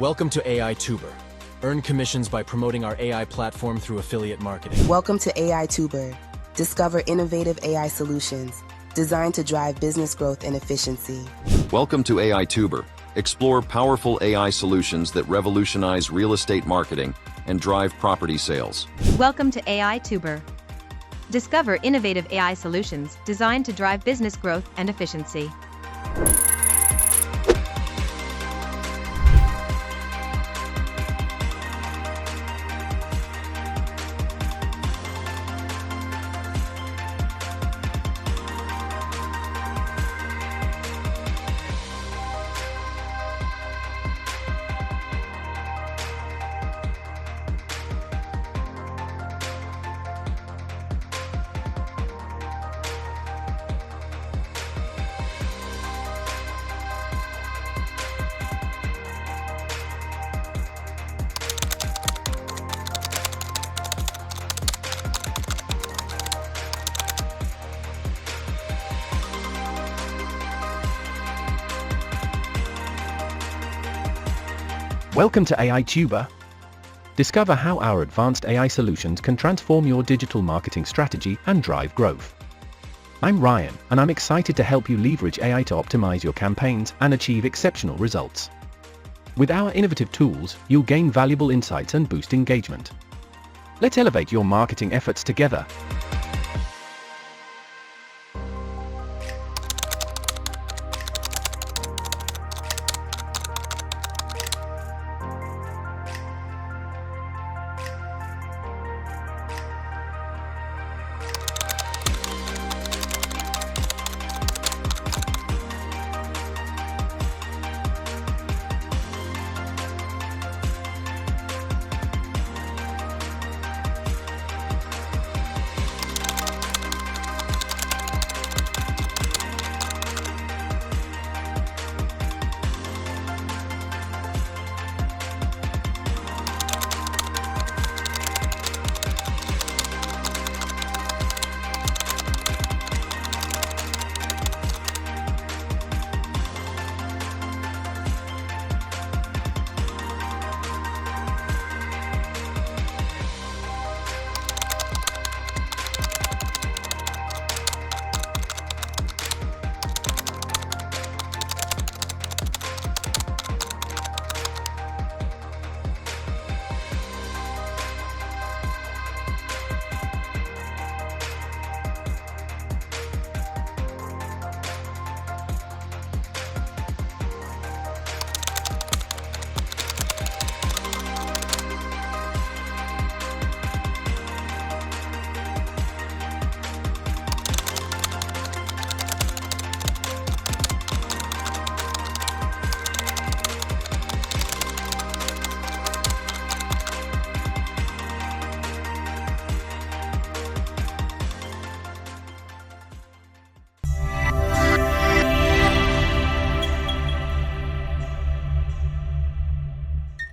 Welcome to AITuber. Earn commissions by promoting our AI platform through affiliate marketing. Welcome to AITuber. Discover innovative AI solutions designed to drive business growth and efficiency. Welcome to AITuber. Explore powerful AI solutions that revolutionize real estate marketing and drive property sales. Welcome to AITuber. Discover innovative AI solutions designed to drive business growth and efficiency. Welcome to AITuber. Discover how our advanced AI solutions can transform your digital marketing strategy and drive growth. I'm Ryan, and I'm excited to help you leverage AI to optimize your campaigns and achieve exceptional results. With our innovative tools, you'll gain valuable insights and boost engagement. Let's elevate your marketing efforts together.